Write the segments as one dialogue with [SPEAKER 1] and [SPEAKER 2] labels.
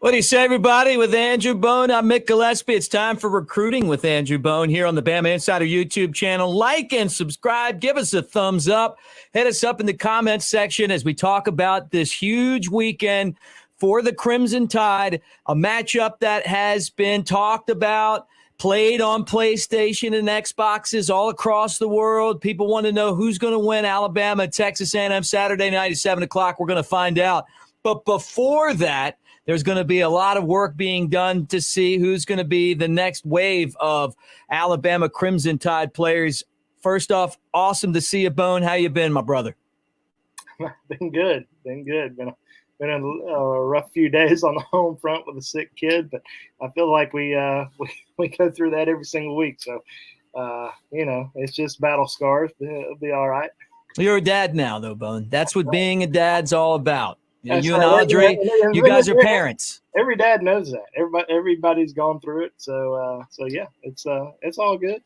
[SPEAKER 1] What do you say, everybody? With Andrew Bone, I'm Mick Gillespie. It's time for Recruiting with Andrew Bone here on the Bama Insider YouTube channel. Like and subscribe. Give us a thumbs up. Hit us up in the comments section as we talk about this huge weekend for the Crimson Tide, a matchup that has been talked about, played on PlayStation and Xboxes all across the world. People want to know who's going to win. Alabama, Texas A&M, Saturday night at 7 o'clock. We're going to find out. But before that, there's going to be a lot of work being done to see who's going to be the next wave of Alabama Crimson Tide players. First off, awesome to see you, Bone. How you been, my brother?
[SPEAKER 2] Been good. Been a rough few days on the home front with a sick kid, but I feel like we go through that every single week. So, it's just battle scars. It'll be all right.
[SPEAKER 1] You're a dad now, though, Bone. That's what being a dad's all about.
[SPEAKER 2] That's
[SPEAKER 1] you
[SPEAKER 2] right.
[SPEAKER 1] and Audrey, you guys are parents.
[SPEAKER 2] Every dad knows that. Everybody's gone through it. So yeah, it's all good.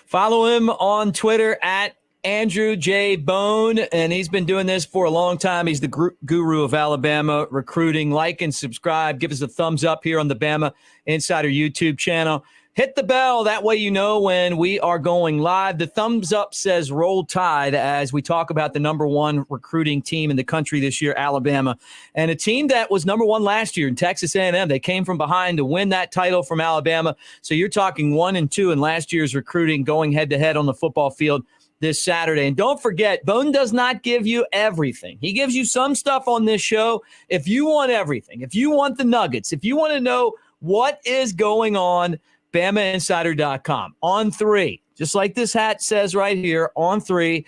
[SPEAKER 1] Follow him on Twitter at Andrew J. Bone, and he's been doing this for a long time. He's the guru of Alabama recruiting. Like and subscribe. Give us a thumbs up here on the Bama Insider YouTube channel. Hit the bell. That way you know when we are going live. The thumbs up says Roll Tide as we talk about the number one recruiting team in the country this year, Alabama, and a team that was number one last year in Texas A&M. They came from behind to win that title from Alabama. So you're talking 1 and 2 in last year's recruiting going head-to-head on the football field this Saturday. And don't forget, Bone does not give you everything. He gives you some stuff on this show. If you want everything, if you want the nuggets, if you want to know what is going on, Bamainsider.com. On 3, just like this hat says right here, on 3,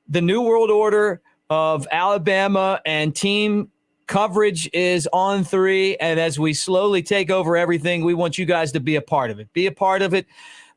[SPEAKER 1] the New World Order of Alabama and team coverage is on 3. And as we slowly take over everything, we want you guys to be a part of it. Be a part of it.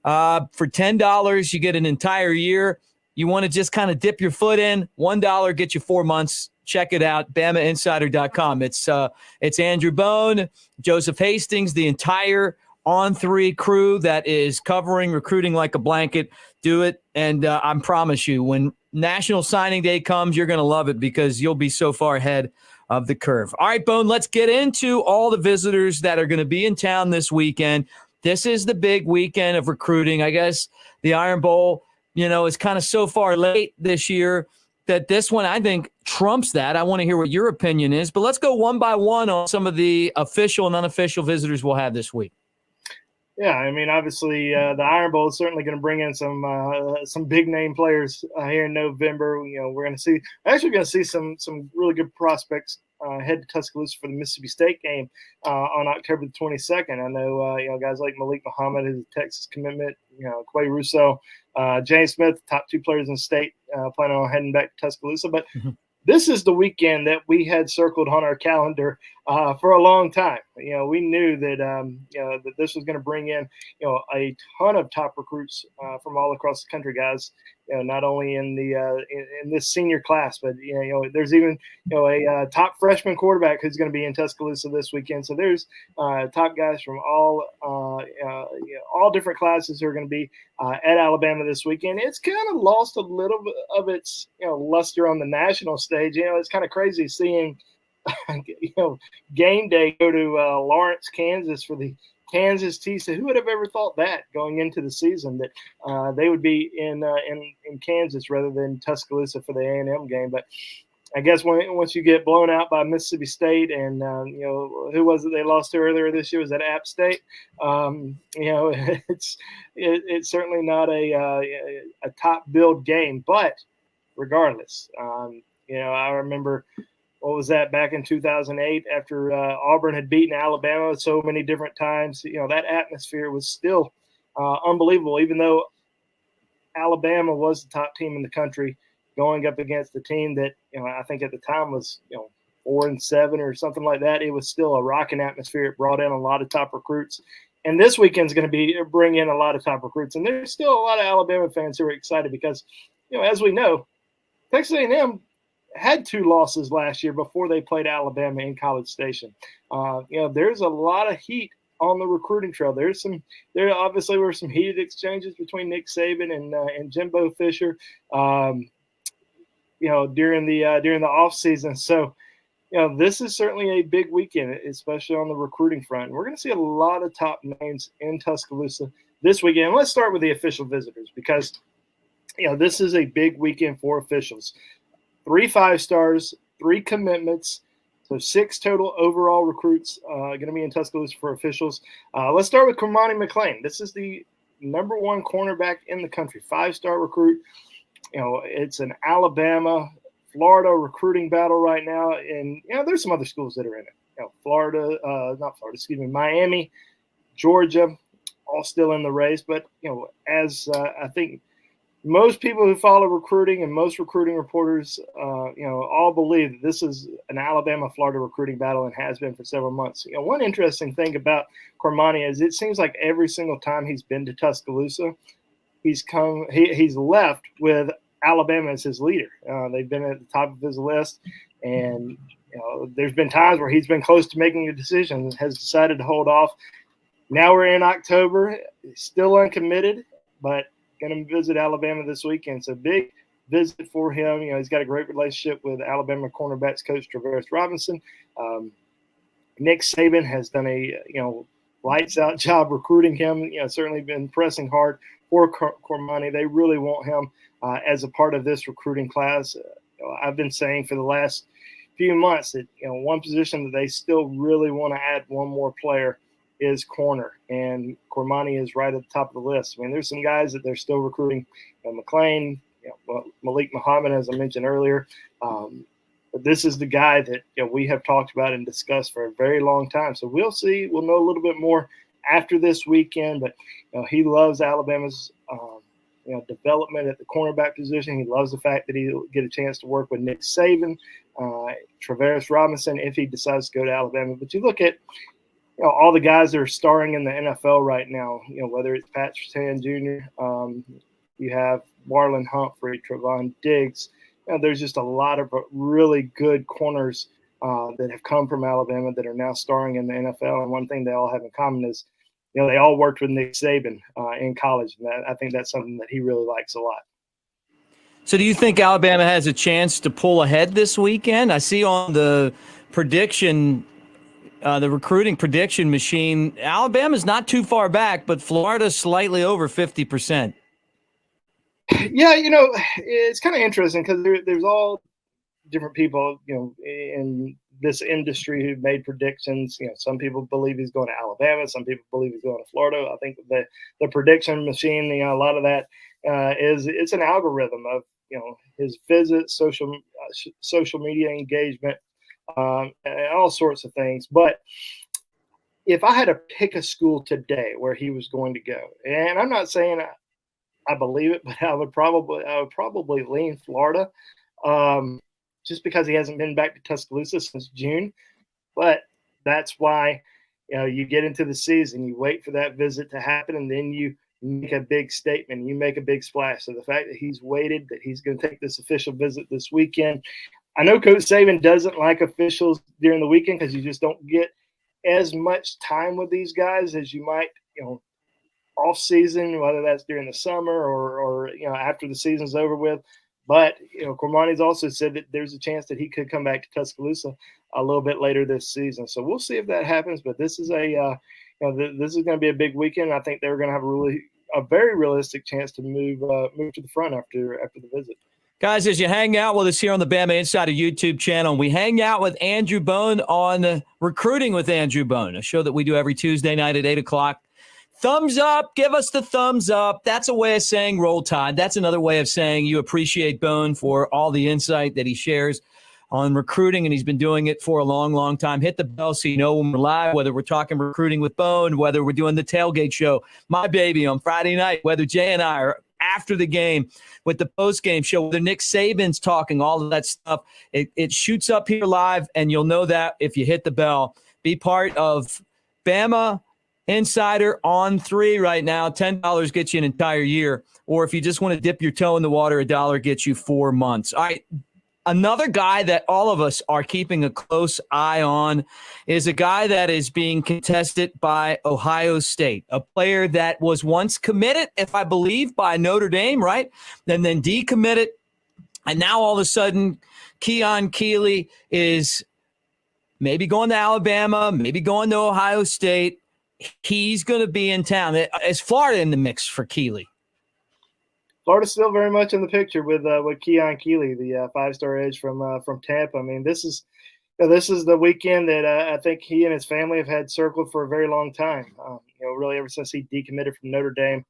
[SPEAKER 1] For $10, you get an entire year. You want to just kind of dip your foot in, $1 get you 4 months. Check it out, Bamainsider.com. It's Andrew Bone, Joseph Hastings, the entire On 3 crew that is covering recruiting like a blanket. Do it, and I promise you, when National Signing Day comes, you're going to love it because you'll be so far ahead of the curve. All right, Bone, let's get into all the visitors that are going to be in town this weekend. This is the big weekend of recruiting. I guess the Iron Bowl, is kind of so far late this year that this one, I think, trumps that. I want to hear what your opinion is, but let's go one by one on some of the official and unofficial visitors we'll have this week.
[SPEAKER 2] Yeah, I mean, obviously, the Iron Bowl is certainly going to bring in some big name players here in November. We're going to see some really good prospects head to Tuscaloosa for the Mississippi State game on October the 22nd. I know, guys like Malik Muhammad, who's a Texas commitment, Quay Russaw, James Smith, top 2 players in the state, planning on heading back to Tuscaloosa. But this is the weekend that we had circled on our calendar for a long time. We knew that that this was going to bring in a ton of top recruits from all across the country, guys. Not only in the in this senior class, but there's even a top freshman quarterback who's going to be in Tuscaloosa this weekend. So there's top guys from all different classes who are going to be at Alabama this weekend. It's kind of lost a little bit of its luster on the national stage. It's kind of crazy seeing game day go to Lawrence, Kansas for the Kansas TC. Who would have ever thought that going into the season that they would be in Kansas rather than Tuscaloosa for the A&M game? But I guess once you get blown out by Mississippi State and who was it they lost to earlier this year? Was that App State? It's certainly not a top build game, but regardless, I remember. What was that back in 2008 after Auburn had beaten Alabama so many different times? That atmosphere was still unbelievable, even though Alabama was the top team in the country going up against the team that, I think at the time was, 4-7 or something like that. It was still a rocking atmosphere. It brought in a lot of top recruits. And this weekend's going to bring in a lot of top recruits. And there's still a lot of Alabama fans who are excited because, as we know, Texas A&M had 2 losses last year before they played Alabama in College Station. There's a lot of heat on the recruiting trail. There obviously were some heated exchanges between Nick Saban and Jimbo Fisher, during the off season. So this is certainly a big weekend, especially on the recruiting front. We're going to see a lot of top names in Tuscaloosa this weekend. Let's start with the official visitors because, this is a big weekend for officials. 3 5-stars, 3 commitments, so 6 total overall recruits going to be in Tuscaloosa for officials. Let's start with Cormani McClain. This is the number 1 cornerback in the country, 5-star recruit. It's an Alabama, Florida recruiting battle right now, and there's some other schools that are in it. Miami, Georgia, all still in the race. But as I think most people who follow recruiting and most recruiting reporters, all believe that this is an Alabama-Florida recruiting battle and has been for several months. One interesting thing about Cormani is it seems like every single time he's been to Tuscaloosa, he's left with Alabama as his leader. They've been at the top of his list, and there's been times where he's been close to making a decision and has decided to hold off. Now we're in October, still uncommitted, but going to visit Alabama this weekend. It's a big visit for him. He's got a great relationship with Alabama cornerbacks coach Travaris Robinson. Nick Saban has done a lights out job recruiting him. Certainly been pressing hard for Cormani. They really want him as a part of this recruiting class. I've been saying for the last few months that one position that they still really want to add one more player is corner, and Cormani is right at the top of the list. I mean, there's some guys that they're still recruiting, McClain, Malik Muhammad, as I mentioned earlier. But this is the guy that we have talked about and discussed for a very long time. So we'll see. We'll know a little bit more after this weekend. But he loves Alabama's development at the cornerback position. He loves the fact that he'll get a chance to work with Nick Saban, Travaris Robinson, if he decides to go to Alabama. But you look at all the guys that are starring in the NFL right now, whether it's Pat Surtain Jr., you have Marlon Humphrey, Trevon Diggs. There's just a lot of really good corners that have come from Alabama that are now starring in the NFL. And one thing they all have in common is, they all worked with Nick Saban in college. And I think that's something that he really likes a lot.
[SPEAKER 1] So do you think Alabama has a chance to pull ahead this weekend? I see on the prediction the recruiting prediction machine, Alabama's not too far back, but Florida's slightly over 50%.
[SPEAKER 2] Yeah, it's kind of interesting because there's all different people, in this industry who made predictions. Some people believe he's going to Alabama. Some people believe he's going to Florida. I think the prediction machine, a lot of that it's an algorithm of, his visits, social media engagement, and all sorts of things. But if I had to pick a school today where he was going to go, and I'm not saying I believe it, but I would probably lean Florida, just because he hasn't been back to Tuscaloosa since June. But that's why you get into the season, you wait for that visit to happen, and then you make a big statement, you make a big splash. So the fact that he's waited, that he's going to take this official visit this weekend. I know Coach Saban doesn't like officials during the weekend because you just don't get as much time with these guys as you might, off season, whether that's during the summer or after the season's over with. But Cormani's also said that there's a chance that he could come back to Tuscaloosa a little bit later this season. So we'll see if that happens. But this is this is going to be a big weekend. I think they're going to have a very realistic chance to move to the front after the visit.
[SPEAKER 1] Guys, as you hang out with us here on the Bamainsider YouTube channel, we hang out with Andrew Bone on Recruiting with Andrew Bone, a show that we do every Tuesday night at 8 o'clock. Thumbs up. Give us the thumbs up. That's a way of saying Roll Tide. That's another way of saying you appreciate Bone for all the insight that he shares on recruiting, and he's been doing it for a long, long time. Hit the bell so you know when we're live, whether we're talking recruiting with Bone, whether we're doing the tailgate show, My Baby, on Friday night, whether Jay and I are after the game with the post-game show, whether Nick Saban's talking, all of that stuff. It shoots up here live, and you'll know that if you hit the bell. Be part of Bama Insider on 3 right now. $10 gets you an entire year. Or if you just want to dip your toe in the water, $1 gets you 4 months. All right. Another guy that all of us are keeping a close eye on is a guy that is being contested by Ohio State, a player that was once committed, if I believe, by Notre Dame, right? And then decommitted. And now all of a sudden, Keon Keeley is maybe going to Alabama, maybe going to Ohio State. He's going to be in town. Is Florida in the mix for Keeley?
[SPEAKER 2] Florida's still very much in the picture with Keon Keeley, the 5-star edge from Tampa. I mean, this is the weekend that I think he and his family have had circled for a very long time. Really ever since he decommitted from Notre Dame.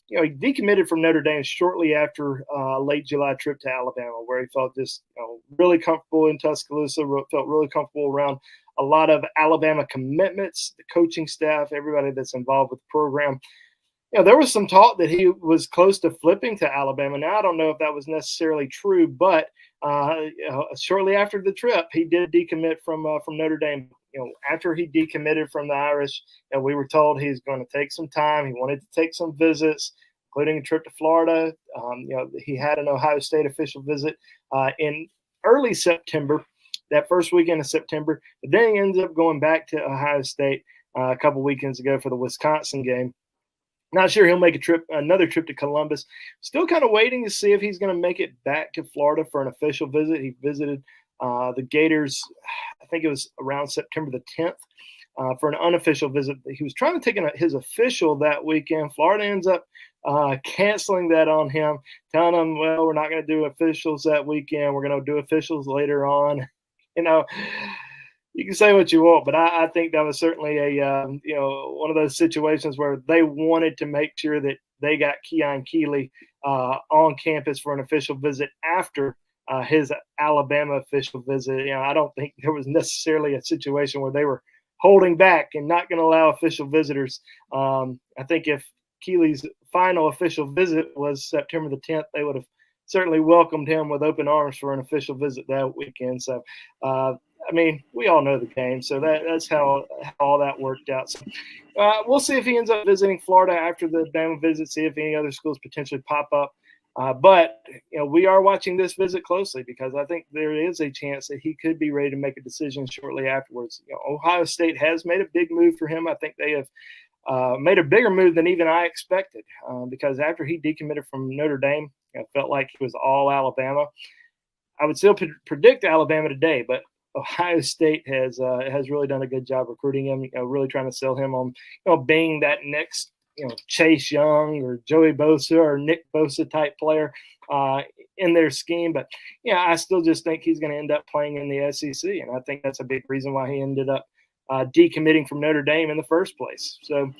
[SPEAKER 2] He decommitted from Notre Dame shortly after a late July trip to Alabama, where he felt just really comfortable in Tuscaloosa, felt really comfortable around a lot of Alabama commitments, the coaching staff, everybody that's involved with the program. There was some talk that he was close to flipping to Alabama. Now, I don't know if that was necessarily true, but shortly after the trip, he did decommit from Notre Dame. After he decommitted from the Irish, we were told he's going to take some time. He wanted to take some visits, including a trip to Florida. He had an Ohio State official visit in early September, that first weekend of September. But then he ends up going back to Ohio State a couple weekends ago for the Wisconsin game. Not sure he'll make another trip to Columbus. Still kind of waiting to see if he's going to make it back to Florida for an official visit. He visited the Gators, I think it was around September the 10th, for an unofficial visit. He was trying to take his official that weekend. Florida ends up canceling that on him, telling him, well, we're not going to do officials that weekend. We're going to do officials later on. You can say what you want, but I think that was certainly one of those situations where they wanted to make sure that they got Keon Keeley on campus for an official visit after his Alabama official visit. I don't think there was necessarily a situation where they were holding back and not going to allow official visitors. I think if Keeley's final official visit was September the 10th, they would have certainly welcomed him with open arms for an official visit that weekend. So, we all know the game, so that's how all that worked out. So, we'll see if he ends up visiting Florida after the Bama visit, see if any other schools potentially pop up. But we are watching this visit closely because I think there is a chance that he could be ready to make a decision shortly afterwards. Ohio State has made a big move for him. I think they have made a bigger move than even I expected because after he decommitted from Notre Dame, it felt like he was all Alabama. I would still predict Alabama today, but Ohio State has really done a good job recruiting him, really trying to sell him on, being that next, Chase Young or Joey Bosa or Nick Bosa type player in their scheme. But, I still just think he's going to end up playing in the SEC. And I think that's a big reason why he ended up decommitting from Notre Dame in the first place. So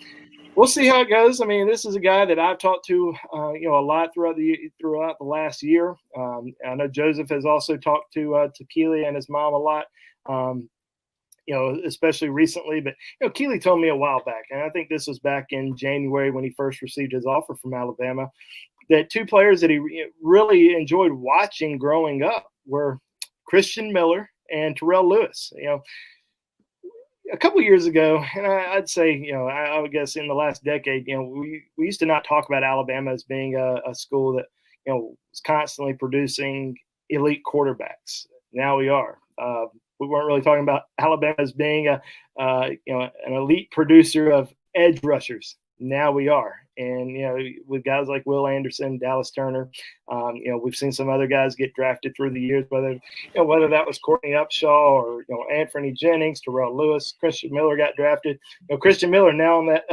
[SPEAKER 2] we'll see how it goes. I mean, this is a guy that I've talked to, a lot throughout the last year. I know Joseph has also talked to Keeley and his mom a lot, especially recently. But Keeley told me a while back, and I think this was back in January when he first received his offer from Alabama, that two players that he really enjoyed watching growing up were Christian Miller and Terrell Lewis. A couple of years ago, and I'd say, I would guess in the last decade, we used to not talk about Alabama as being a school that, was constantly producing elite quarterbacks. Now we are. We weren't really talking about Alabama as being an elite producer of edge rushers. Now we are. And, with guys like Will Anderson, Dallas Turner, we've seen some other guys get drafted through the years, whether that was Courtney Upshaw or, Anthony Jennings, Terrell Lewis, Christian Miller got drafted. Christian Miller now on that,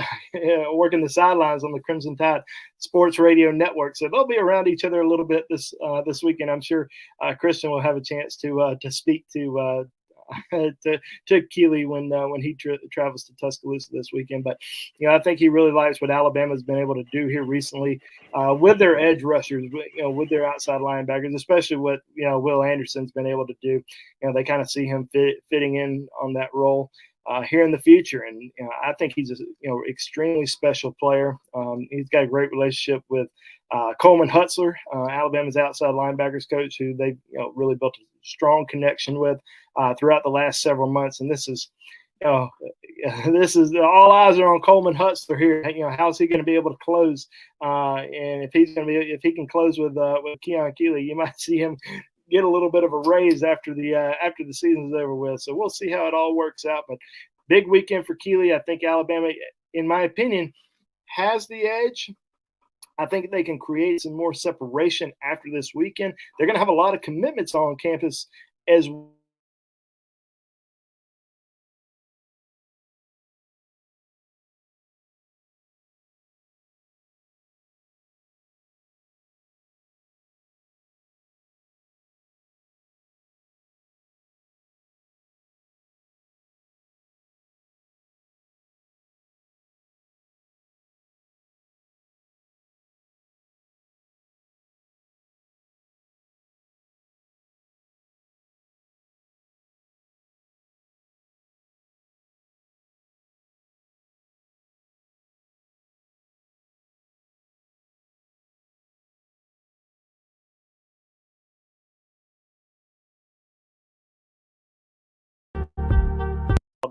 [SPEAKER 2] working the sidelines on the Crimson Tide Sports Radio Network. So they'll be around each other a little bit this weekend. I'm sure Christian will have a chance to speak to Keeley when he travels to Tuscaloosa this weekend. But I think he really likes what Alabama's been able to do here recently with their edge rushers, with their outside linebackers, especially what Will Anderson's been able to do. They kind of see him fitting in on that role here in the future, and I think he's a extremely special player. He's got a great relationship with Coleman Hutzler, Alabama's outside linebackers coach, who they really built a strong connection with throughout the last several months. And this is all eyes are on Coleman Hutzler here. How's he going to be able to close? And if he can close with Keon Keeley, you might see him get a little bit of a raise after the season's over with. So we'll see how it all works out. But big weekend for Keeley. I think Alabama, in my opinion, has the edge. I think they can create some more separation after this weekend. They're going to have a lot of commitments on campus as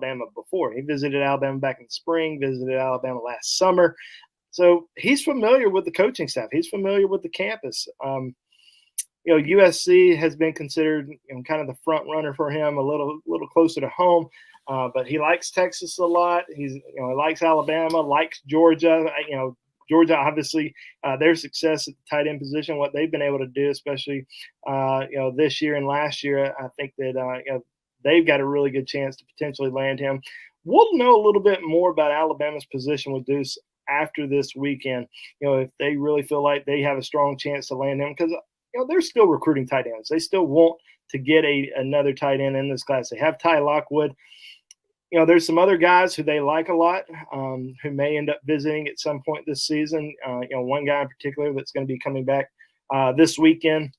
[SPEAKER 2] Alabama before. He visited Alabama back in the spring, visited Alabama last summer. So he's familiar with the coaching staff. He's familiar with the campus. USC has been considered kind of the front runner for him, a little closer to home. But he likes Texas a lot. He likes Alabama, likes Georgia. Georgia, obviously, their success at the tight end position, what they've been able to do, especially this year and last year, I think that they've got a really good chance to potentially land him. We'll know a little bit more about Alabama's position with Deuce after this weekend. If they really feel like they have a strong chance to land him, because they're still recruiting tight ends. They still want to get another tight end in this class. They have Ty Lockwood. There's some other guys who they like a lot who may end up visiting at some point this season. One guy in particular that's going to be coming back this weekend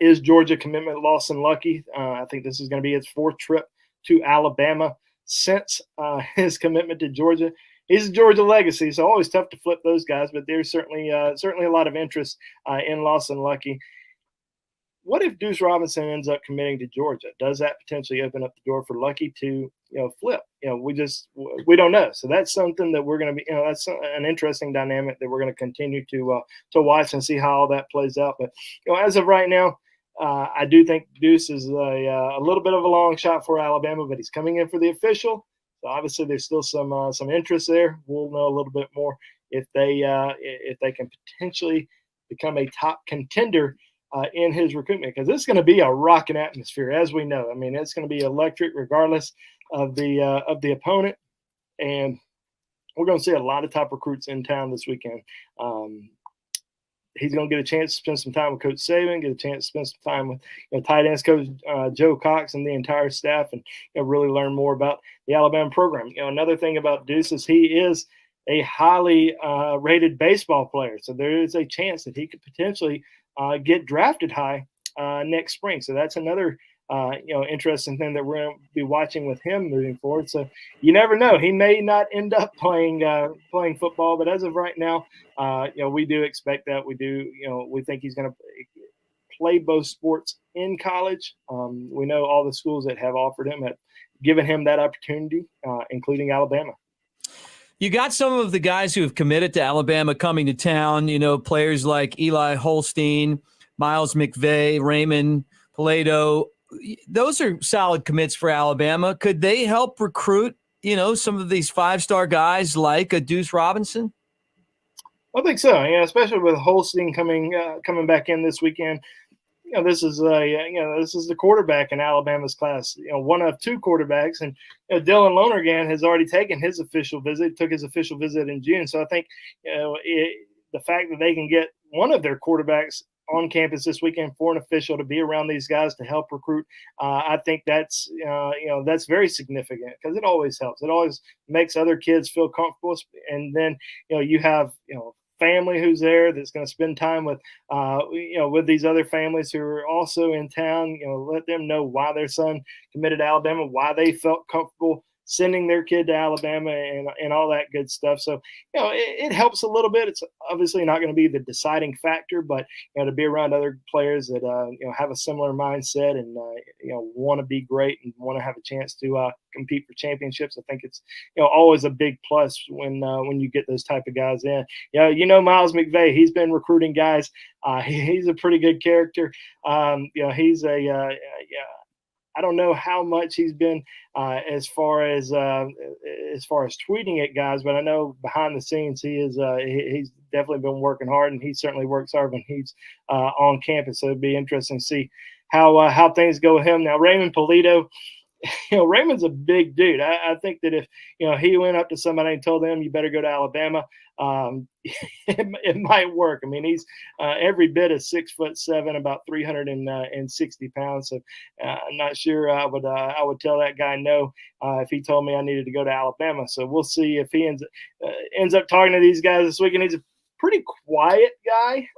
[SPEAKER 2] is Georgia commitment Lawson Lucky. I think this is going to be his fourth trip to Alabama since his commitment to Georgia. He's a Georgia legacy, so always tough to flip those guys, but there's certainly a lot of interest in Lawson Lucky. What if Deuce Robinson ends up committing to Georgia? Does that potentially open up the door for Lucky to flip? We don't know. So that's something that we're going to be. That's an interesting dynamic that we're going to continue to watch and see how all that plays out. But as of right now, I do think Deuce is a little bit of a long shot for Alabama, but he's coming in for the official. So obviously, there's still some interest there. We'll know a little bit more if they can potentially become a top contender in his recruitment, because it's going to be a rocking atmosphere, as we know. I mean, it's going to be electric regardless of the opponent, and we're going to see a lot of top recruits in town this weekend. He's going to get a chance to spend some time with Coach Saban, get a chance to spend some time with tight ends coach Joe Cox and the entire staff, and really learn more about the Alabama program. Another thing about Deuce is he is a highly rated baseball player, so there is a chance that he could potentially get drafted high next spring. So that's another interesting thing that we're going to be watching with him moving forward. So you never know. He may not end up playing football, but as of right now, we do expect that. We think he's going to play both sports in college. We know all the schools that have offered him have given him that opportunity, including Alabama.
[SPEAKER 1] You got some of the guys who have committed to Alabama coming to town, players like Eli Holstein, Miles McVay, Raymond Paleto. Those are solid commits for Alabama. Could they help recruit, some of these five-star guys like a Deuce Robinson?
[SPEAKER 2] I think so. Especially with Holstein coming back in this weekend. This is the quarterback in Alabama's class. One of two quarterbacks, and Dylan Lonergan has already taken his official visit. Took his official visit in June. So I think the fact that they can get one of their quarterbacks on campus this weekend for an official to be around these guys to help recruit, I think that's very significant, because it always helps. It always makes other kids feel comfortable, and then you have family who's there that's going to spend time with with these other families who are also in town. Let them know why their son committed to Alabama, why they felt comfortable sending their kid to Alabama, and all that good stuff. So, it helps a little bit. It's obviously not going to be the deciding factor, but, to be around other players that, have a similar mindset and, want to be great and want to have a chance to compete for championships. I think it's, always a big plus when you get those type of guys in. Miles McVay, he's been recruiting guys. He's a pretty good character. He's I don't know how much he's been as far as tweeting at guys, but I know behind the scenes he's definitely been working hard, and he certainly works hard when he's on campus. So it'd be interesting to see how things go with him. Now, Raymond Paleto, Raymond's a big dude. I think that if he went up to somebody and told them you better go to Alabama, it might work. I mean, he's every bit of 6'7", about 360 pounds. So I'm not sure I would tell that guy no if he told me I needed to go to Alabama. So we'll see if he ends up talking to these guys this weekend. He's a pretty quiet guy.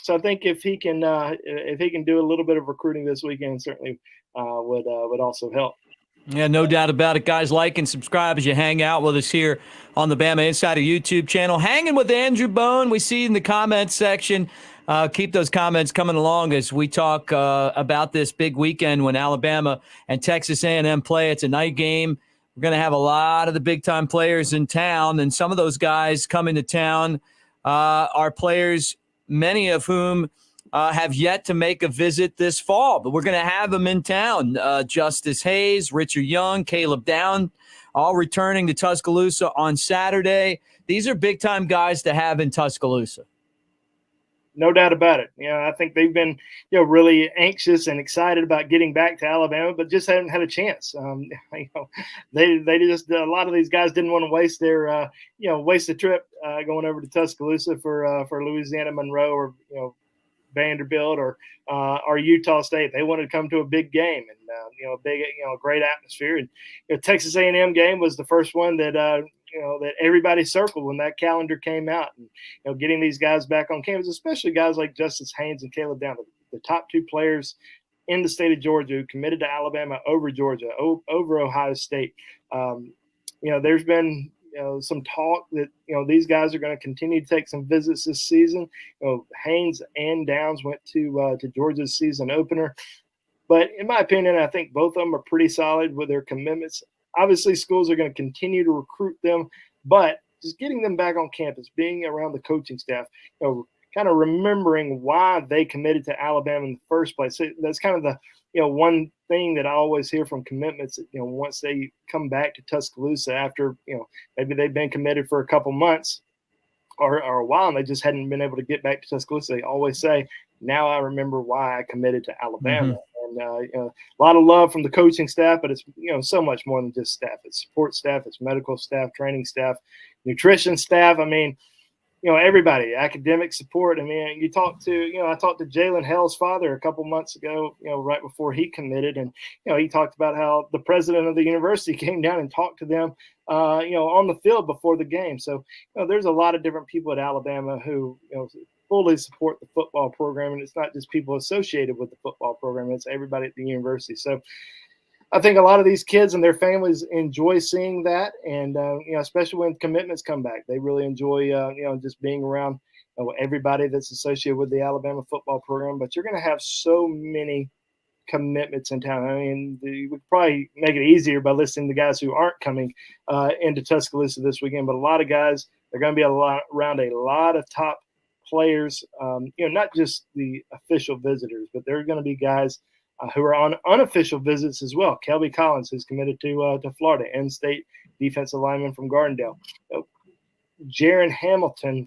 [SPEAKER 2] So I think if he can do a little bit of recruiting this weekend, certainly would also help.
[SPEAKER 1] Yeah, no doubt about it. Guys, like and subscribe as you hang out with us here on the Bama Insider YouTube channel. Hanging with Andrew Bone. We see in the comments section Keep those comments coming along as we talk about this big weekend when Alabama and Texas A&M play. It's a night game. We're going to have a lot of the big-time players in town, and some of those guys coming to town are players, many of whom have yet to make a visit this fall. But we're going to have them in town. Justice Hayes, Richard Young, Caleb Down, all returning to Tuscaloosa on Saturday. These are big-time guys to have in Tuscaloosa.
[SPEAKER 2] No doubt about it. I think they've been, really anxious and excited about getting back to Alabama, but just haven't had a chance. They just a lot of these guys didn't want to waste their, waste the trip going over to Tuscaloosa for Louisiana Monroe or Vanderbilt or Utah State. They wanted to come to a big game and a great atmosphere. And Texas A&M game was the first one that that everybody circled when that calendar came out. And getting these guys back on campus, especially guys like Justice Haynes and Caleb Down, the top two players in the state of Georgia who committed to Alabama over Georgia, over Ohio State. There's been some talk that these guys are going to continue to take some visits this season. Haynes and Downs went to Georgia's season opener, but in my opinion, I think both of them are pretty solid with their commitments. Obviously, schools are going to continue to recruit them, but just getting them back on campus, being around the coaching staff, kind of remembering why they committed to Alabama in the first place. So that's kind of the one thing that I always hear from commitments. Once they come back to Tuscaloosa after maybe they've been committed for a couple months or a while and they just hadn't been able to get back to Tuscaloosa, they always say, "Now I remember why I committed to Alabama." Mm-hmm. And a lot of love from the coaching staff, but it's so much more than just staff. It's support staff, it's medical staff, training staff, nutrition staff. I mean, everybody, academic support. I mean, I talked to Jalen Hell's father a couple months ago, right before he committed. And, he talked about how the president of the university came down and talked to them, on the field before the game. So, there's a lot of different people at Alabama who, fully support the football program. And it's not just people associated with the football program. It's everybody at the university. So I think a lot of these kids and their families enjoy seeing that. And, especially when commitments come back, they really enjoy, just being around everybody that's associated with the Alabama football program. But you're going to have so many commitments in town. I mean, we could probably make it easier by listing the guys who aren't coming into Tuscaloosa this weekend. But a lot of guys, they're going to be around a lot of top players, not just the official visitors, but there are going to be guys who are on unofficial visits as well. Kelby Collins, who's committed to Florida, in-state defensive lineman from Gardendale. Jaron Hamilton,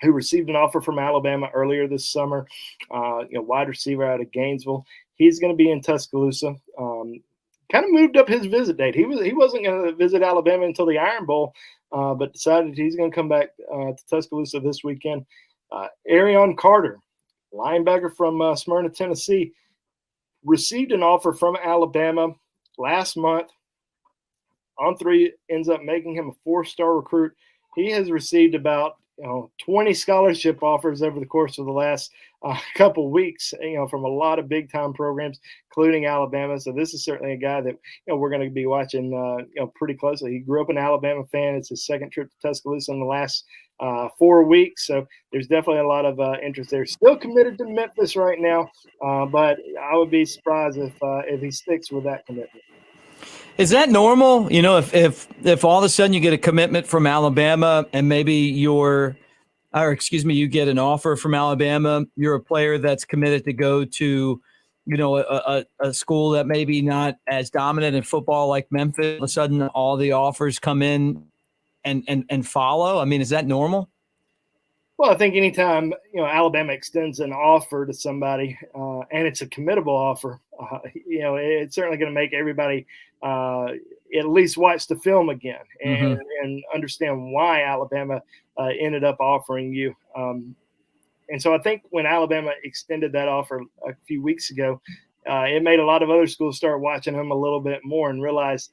[SPEAKER 2] who received an offer from Alabama earlier this summer, wide receiver out of Gainesville. He's going to be in Tuscaloosa. Kind of moved up his visit date. He wasn't going to visit Alabama until the Iron Bowl, but decided he's going to come back to Tuscaloosa this weekend. Arion Carter, linebacker from Smyrna, Tennessee, received an offer from Alabama last month. On3 ends up making him a 4-star recruit. He has received about 20 scholarship offers over the course of the last couple weeks, from a lot of big-time programs, including Alabama. So this is certainly a guy that we're going to be watching pretty closely. He grew up an Alabama fan. It's his second trip to Tuscaloosa in the last 4 weeks. So there's definitely a lot of interest there. Still committed to Memphis right now, but I would be surprised if he sticks with that commitment.
[SPEAKER 1] Is that normal? If all of a sudden you get a commitment from Alabama and maybe you get an offer from Alabama, you're a player that's committed to go to, a school that maybe not as dominant in football like Memphis. All of a sudden all the offers come in and follow. I mean, is that normal?
[SPEAKER 2] Well, I think anytime, Alabama extends an offer to somebody and it's a committable offer, it's certainly going to make everybody at least watch the film again and understand why Alabama ended up offering you. And so I think when Alabama extended that offer a few weeks ago, it made a lot of other schools start watching him a little bit more and realize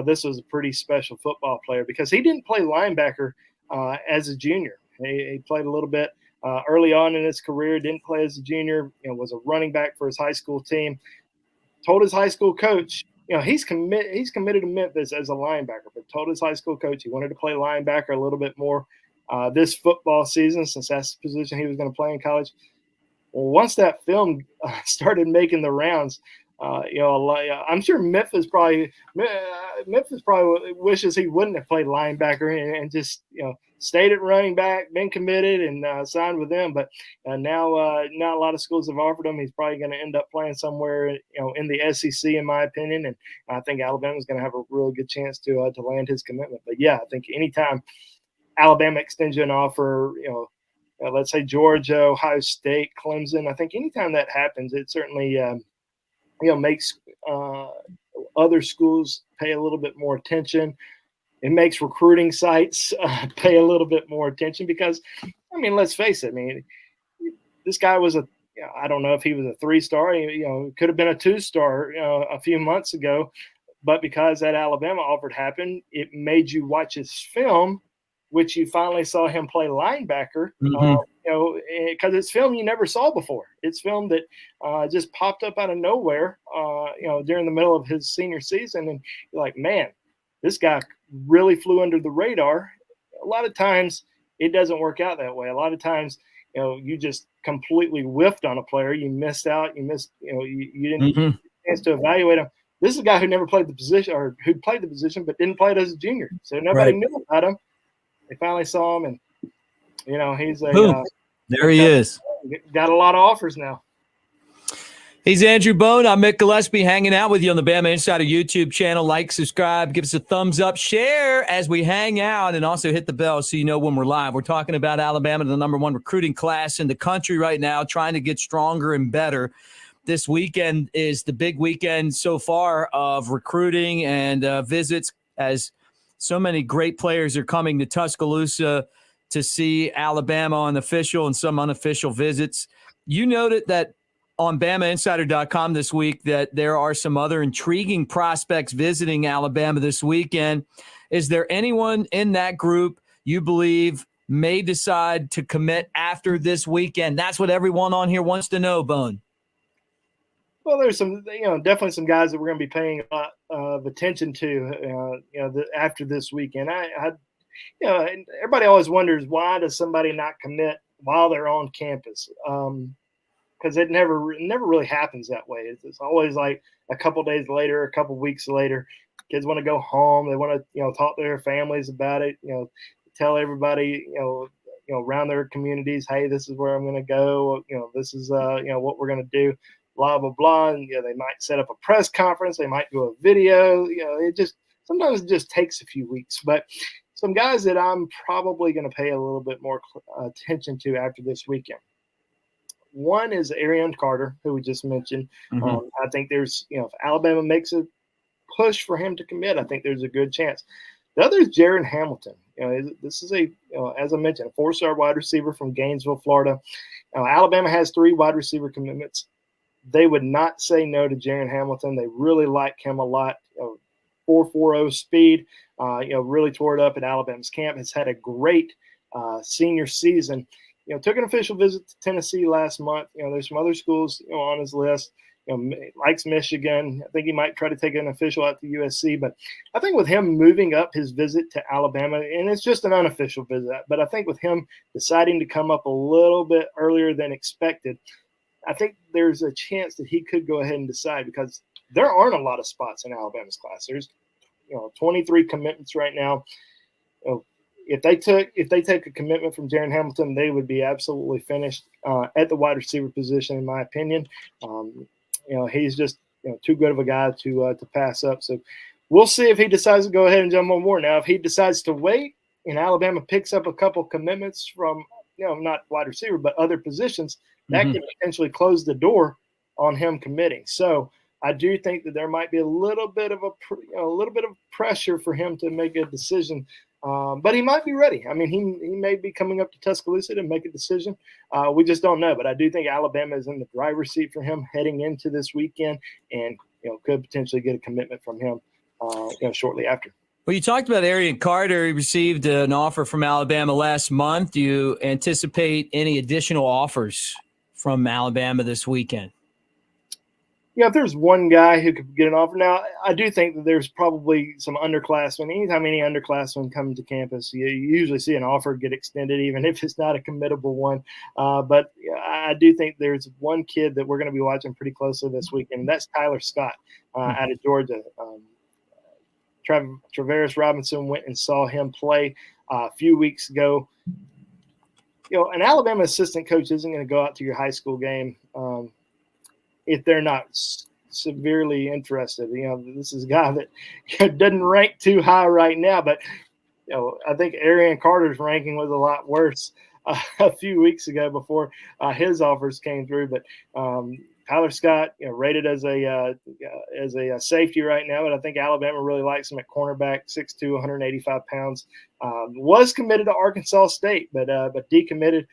[SPEAKER 2] this was a pretty special football player because he didn't play linebacker as a junior. He played a little bit early on in his career, didn't play as a junior, was a running back for his high school team. Told his high school coach, he's committed to Memphis as a linebacker, but told his high school coach he wanted to play linebacker a little bit more this football season since that's the position he was going to play in college. Well, once that film started making the rounds, I'm sure Memphis probably wishes he wouldn't have played linebacker and just stayed at running back, been committed, and signed with them. But now a lot of schools have offered him. He's probably going to end up playing somewhere in the SEC, in my opinion. And I think Alabama's going to have a really good chance to land his commitment. But yeah, I think anytime Alabama extends you an offer, let's say Georgia, Ohio State, Clemson. I think anytime that happens, it certainly makes other schools pay a little bit more attention. It makes recruiting sites pay a little bit more attention because, I mean, let's face it. I mean, this guy was I don't know if he was a 3-star. Could have been a 2-star a few months ago, but because that Alabama offer happened, it made you watch his film, which you finally saw him play linebacker. Because it's film you never saw before. It's film that just popped up out of nowhere, during the middle of his senior season. And you're like, man, this guy really flew under the radar. A lot of times it doesn't work out that way. A lot of times, you just completely whiffed on a player. You missed out. You didn't get a chance to evaluate him. This is a guy who never played the position, or who played the position but didn't play it as a junior. So nobody knew about him. They finally saw him, and he's
[SPEAKER 1] there he is.
[SPEAKER 2] Got a lot of offers now.
[SPEAKER 1] He's Andrew Bone. I'm Mick Gillespie, hanging out with you on the Bama Insider YouTube channel. Like, subscribe, give us a thumbs up, share as we hang out, and also hit the bell so you know when we're live. We're talking about Alabama, the #1 recruiting class in the country right now, trying to get stronger and better. This weekend is the big weekend so far of recruiting and visits, as so many great players are coming to Tuscaloosa to see Alabama on official and some unofficial visits. You noted that on Bamainsider.com this week that there are some other intriguing prospects visiting Alabama this weekend. Is there anyone in that group you believe may decide to commit after this weekend? That's what everyone on here wants to know, Bone.
[SPEAKER 2] Well, there's some, definitely some guys that we're going to be paying a lot of attention to, after this weekend. Everybody always wonders, why does somebody not commit while they're on campus? Because it never really happens that way. It's always like a couple days later, a couple weeks later. Kids want to go home. They want to, talk to their families about it. Tell everybody, around their communities, hey, this is where I'm going to go. This is, what we're going to do. Blah blah blah. And they might set up a press conference. They might do a video. Sometimes it just takes a few weeks. But some guys that I'm probably going to pay a little bit more attention to after this weekend. One is Arion Carter, who we just mentioned. I think there's, if Alabama makes a push for him to commit, I think there's a good chance. The other is Jaron Hamilton. This is as I mentioned, a 4-star wide receiver from Gainesville, Florida. Alabama has 3 wide receiver commitments. They would not say no to Jaron Hamilton. They really like him a lot. 4.40 speed. Really tore it up at Alabama's camp. Has had a great senior season. Took an official visit to Tennessee last month. There's some other schools on his list. Likes Michigan. I think he might try to take an official out to USC. But I think with him moving up his visit to Alabama, and it's just an unofficial visit, but I think with him deciding to come up a little bit earlier than expected, I think there's a chance that he could go ahead and decide, because there aren't a lot of spots in Alabama's class. There's 23 commitments right now. If they take a commitment from Jaron Hamilton, they would be absolutely finished at the wide receiver position, in my opinion. He's just too good of a guy to pass up. So we'll see if he decides to go ahead and jump on board. Now, if he decides to wait and Alabama picks up a couple commitments from not wide receiver but other positions, that could potentially close the door on him committing. So I do think that there might be a little bit of pressure for him to make a decision, but he might be ready. I mean, he may be coming up to Tuscaloosa to make a decision. We just don't know. But I do think Alabama is in the driver's seat for him heading into this weekend, and could potentially get a commitment from him shortly after.
[SPEAKER 1] Well, you talked about Arion Carter. He received an offer from Alabama last month. Do you anticipate any additional offers from Alabama this weekend?
[SPEAKER 2] If there's one guy who could get an offer now, I do think that there's probably some underclassmen. Anytime any underclassmen come to campus, you usually see an offer get extended, even if it's not a committable one. But I do think there's one kid that we're going to be watching pretty closely this weekend, and that's Tyler Scott out of Georgia. Travaris Robinson went and saw him play a few weeks ago. An Alabama assistant coach isn't going to go out to your high school game if they're not severely interested. This is a guy that doesn't rank too high right now, but I think Arian Carter's ranking was a lot worse a few weeks ago before his offers came through. But Tyler Scott, rated as a safety right now, but I think Alabama really likes him at cornerback, 6'2", 185 pounds. Was committed to Arkansas State, but decommitted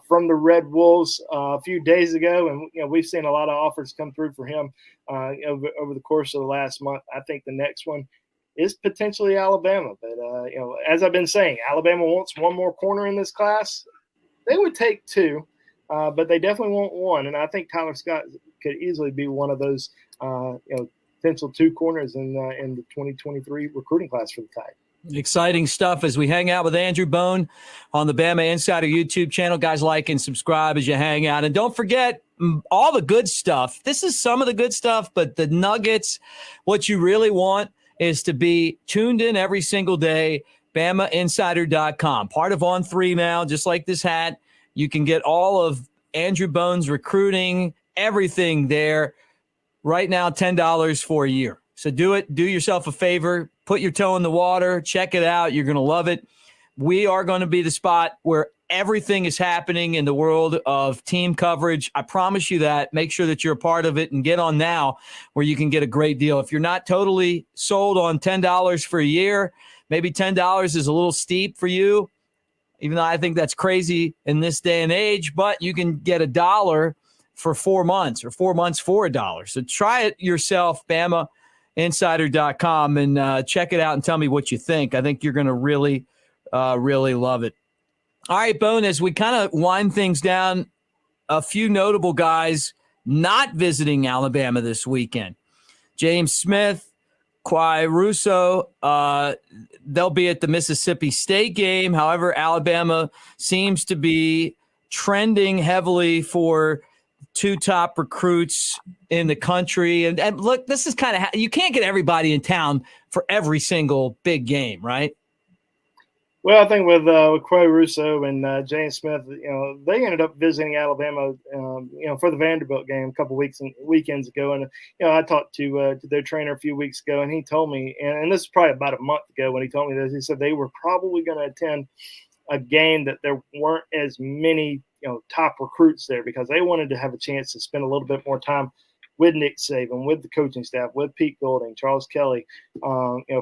[SPEAKER 2] from the Red Wolves a few days ago, and we've seen a lot of offers come through for him over the course of the last month. I think the next one is potentially Alabama, but as I've been saying, Alabama wants one more corner in this class. They would take two, but they definitely want one, and I think Tyler Scott could easily be one of those potential two corners in the 2023 recruiting class for the Tide.
[SPEAKER 1] Exciting stuff as we hang out with Andrew Bone on the Bama Insider YouTube channel. Guys, like and subscribe as you hang out. And don't forget all the good stuff. This is some of the good stuff, but the nuggets, what you really want is to be tuned in every single day. Bamainsider.com. Part of On3 now, just like this hat. You can get all of Andrew Bone's recruiting, everything there. Right now, $10 for a year. So do it. Do yourself a favor. Put your toe in the water. Check it out. You're going to love it. We are going to be the spot where everything is happening in the world of team coverage. I promise you that. Make sure that you're a part of it and get on now where you can get a great deal. If you're not totally sold on $10 for a year, maybe $10 is a little steep for you, even though I think that's crazy in this day and age, but you can get $1 for 4 months or 4 months for $1. So try it yourself, Bamainsider.com, and check it out and tell me what you think. I think you're going to really, really love it. All right, Bone, as we kind of wind things down, a few notable guys not visiting Alabama this weekend. James Smith, Russaw, they'll be at the Mississippi State game. However, Alabama seems to be trending heavily for two top recruits in the country. And look, this is kind of you can't get everybody in town for every single big game, right?
[SPEAKER 2] Well, I think with Russaw and James Smith, they ended up visiting Alabama, for the Vanderbilt game a couple weekends ago. And, I talked to their trainer a few weeks ago, and he told me, and this is probably about a month ago when he told me this, he said they were probably going to attend a game that there weren't as many, top recruits there because they wanted to have a chance to spend a little bit more time with Nick Saban, with the coaching staff, with Pete Golding, Charles Kelly,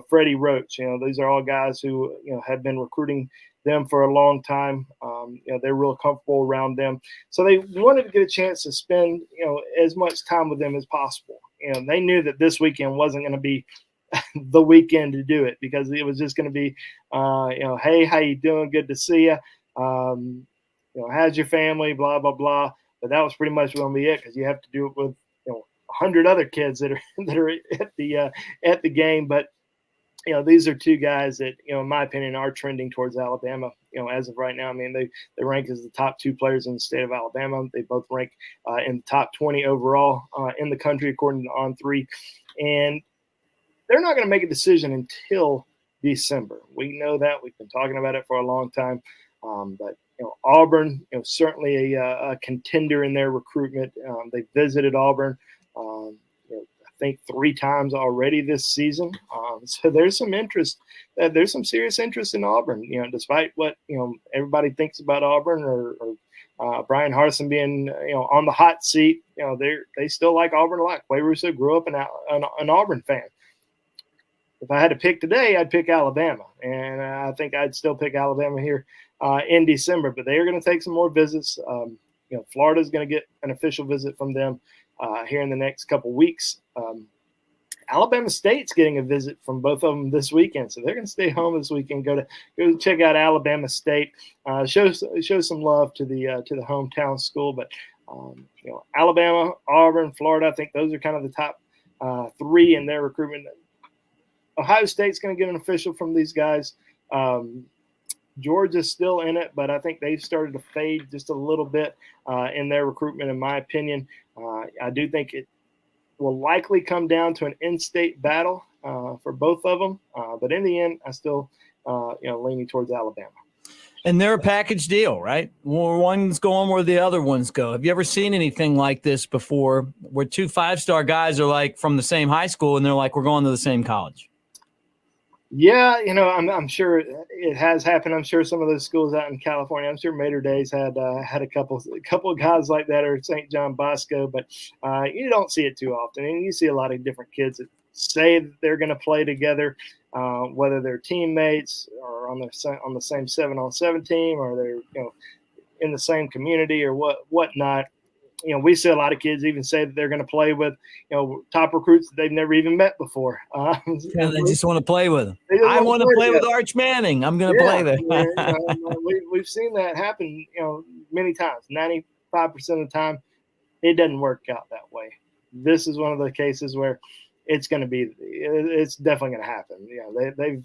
[SPEAKER 2] Freddie Roach. These are all guys who, have been recruiting them for a long time. They're real comfortable around them. So they wanted to get a chance to spend, as much time with them as possible. They knew that this weekend wasn't going to be the weekend to do it because it was just going to be, hey, how you doing? Good to see you. How's your family? Blah, blah, blah. But that was pretty much going to be it because you have to do it with 100 other kids that are at the game. But these are two guys that in my opinion are trending towards Alabama. As of right now, I mean they rank as the top two players in the state of Alabama. They both rank in the top 20 overall in the country according to On3, and they're not going to make a decision until December. We know that. We've been talking about it for a long time. But Auburn, certainly a contender in their recruitment. They visited Auburn, I think 3 times already this season. So there's some interest. There's some serious interest in Auburn. Despite what everybody thinks about Auburn or Brian Harsin being on the hot seat, they still like Auburn a lot. Clay Russaw grew up an Auburn fan. If I had to pick today, I'd pick Alabama, and I think I'd still pick Alabama here in December. But they are going to take some more visits. Florida's going to get an official visit from them here in the next couple weeks. Alabama State's getting a visit from both of them this weekend, so they're going to stay home this weekend. Go check out Alabama State. Show some love to the hometown school, but Alabama, Auburn, Florida, I think those are kind of the top three in their recruitment. Ohio State's going to get an official from these guys. Georgia's still in it, but I think they've started to fade just a little bit in their recruitment, in my opinion. I do think it will likely come down to an in-state battle for both of them. But in the end, I still, leaning towards Alabama.
[SPEAKER 1] And they're a package deal, right? Where one's going where the other ones go. Have you ever seen anything like this before where 2 5-star guys are like from the same high school and they're like, we're going to the same college?
[SPEAKER 2] Yeah, I'm sure it has happened. I'm sure some of those schools out in California, I'm sure Mater Day's had a couple of guys like that, or St. John Bosco, but you don't see it too often. And you see a lot of different kids that say that they're going to play together, whether they're teammates or on the same 7-on-7 team, or they're in the same community or whatnot. We see a lot of kids even say that they're going to play with, top recruits that they've never even met before.
[SPEAKER 1] They just want to play with them. I want to play with Arch Manning. I'm going to play there.
[SPEAKER 2] We've seen that happen, many times. 95% of the time, it doesn't work out that way. This is one of the cases where it's definitely going to happen. They've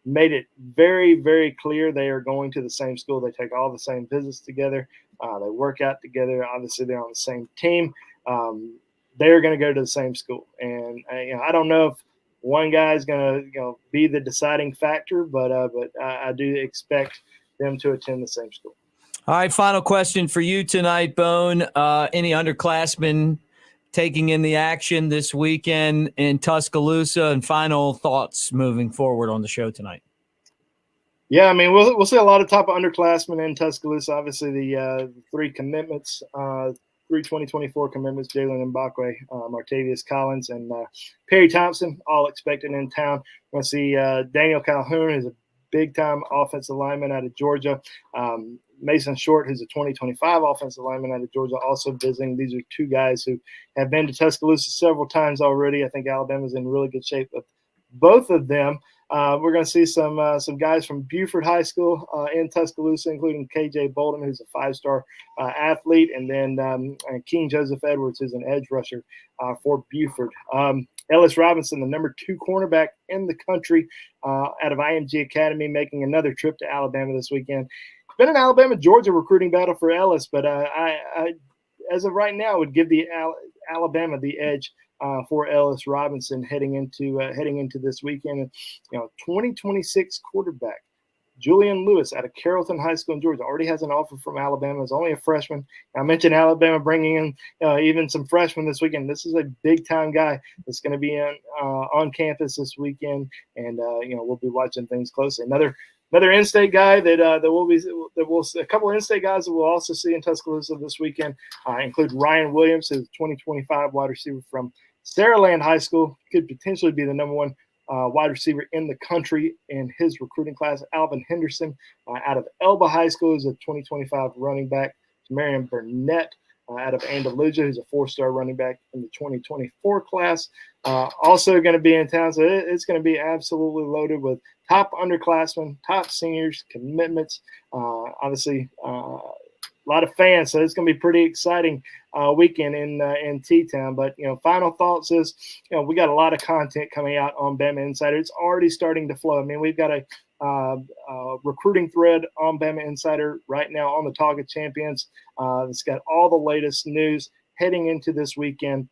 [SPEAKER 2] made it very, very clear they are going to the same school. They take all the same visits together. They work out together. Obviously, they're on the same team. They're going to go to the same school. And I don't know if one guy is going to be the deciding factor, but I do expect them to attend the same school.
[SPEAKER 1] All right, final question for you tonight, Bone. Any underclassmen taking in the action this weekend in Tuscaloosa, and final thoughts moving forward on the show tonight?
[SPEAKER 2] Yeah, I mean, we'll see a lot of top underclassmen in Tuscaloosa. Obviously, the three commitments, 2024 commitments, Jalen Mbakwe, Martavius Collins, and Perry Thompson, all expected in town. We're going to see Daniel Calhoun, who's a big-time offensive lineman out of Georgia. Mason Short, who's a 2025 offensive lineman out of Georgia, also visiting. These are two guys who have been to Tuscaloosa several times already. I think Alabama's in really good shape with both of them. We're going to see some guys from Buford High School in Tuscaloosa, including KJ Bolden, who's a 5-star athlete, and then King Joseph Edwards, who's an edge rusher for Buford. Ellis Robinson, the number 2 cornerback in the country out of IMG Academy, making another trip to Alabama this weekend. It's been an Alabama-Georgia recruiting battle for Ellis, but I as of right now, would give the Alabama the edge for Ellis Robinson heading into this weekend. 2026 quarterback Julian Lewis out of Carrollton High School in Georgia already has an offer from Alabama. Is only a freshman. I mentioned Alabama bringing in even some freshmen this weekend. This is a big-time guy that's going to be on campus this weekend, and we'll be watching things closely. Another in-state guy that we'll see, a couple of in-state guys that we'll also see in Tuscaloosa this weekend include Ryan Williams, who's a 2025 wide receiver from Saraland High School, could potentially be the number 1 wide receiver in the country in his recruiting class. Alvin Henderson out of Elba High School is a 2025 running back. Marion Burnett out of Andalusia, who's a 4-star running back in the 2024 class. Also going to be in town, so it's going to be absolutely loaded with top underclassmen, top seniors, commitments. Obviously, a lot of fans, so it's going to be pretty exciting weekend in T-Town. But final thoughts is, we got a lot of content coming out on Bama Insider. It's already starting to flow. I mean, we've got a recruiting thread on Bama Insider right now on the Talk of Champions. It's got all the latest news heading into this weekend.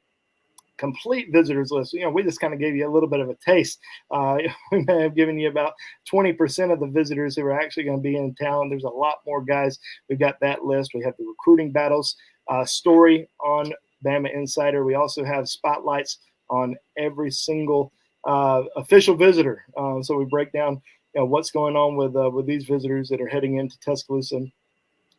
[SPEAKER 2] Complete visitors list. We just kind of gave you a little bit of a taste. We may have given you about 20% of the visitors who are actually going to be in town. There's a lot more guys. We've got that list. We have the recruiting battles story on Bama Insider. We also have spotlights on every single official visitor. So we break down what's going on with these visitors that are heading into Tuscaloosa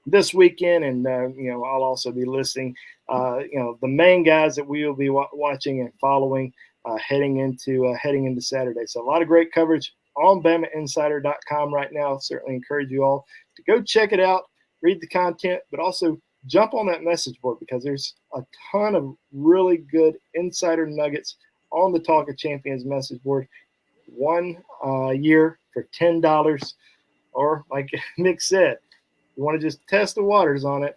[SPEAKER 2] this weekend, and I'll also be listing the main guys that we will be watching and following heading into Saturday. So a lot of great coverage on BamaInsider.com right now. Certainly encourage you all to go check it out, read the content, but also jump on that message board, because there's a ton of really good insider nuggets on the Talk of Champions message board. 1 year for $10, or like Nick said, you want to just test the waters on it,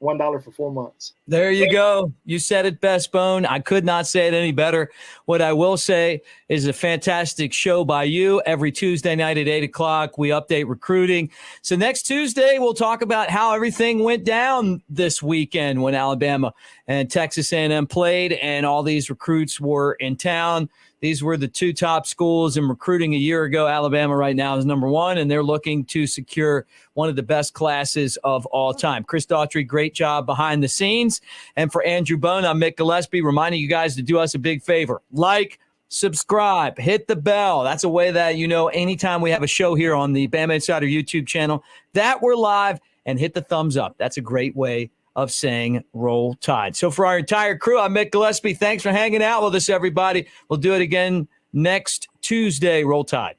[SPEAKER 2] $1 for 4 months.
[SPEAKER 1] There you go. You said it best, Bone. I could not say it any better. What I will say is a fantastic show by you. Every Tuesday night at 8 o'clock, we update recruiting. So next Tuesday, we'll talk about how everything went down this weekend when Alabama and Texas A&M played and all these recruits were in town. These were the two top schools in recruiting a year ago. Alabama right now is number one, and they're looking to secure one of the best classes of all time. Chris Daughtry, great job behind the scenes. And for Andrew Bone, I'm Mick Gillespie, reminding you guys to do us a big favor. Like, subscribe, hit the bell. That's a way that, anytime we have a show here on the Bamainsider YouTube channel, that we're live, and hit the thumbs up. That's a great way of saying Roll Tide. So for our entire crew, I'm Mick Gillespie. Thanks for hanging out with us, everybody. We'll do it again next Tuesday. Roll Tide.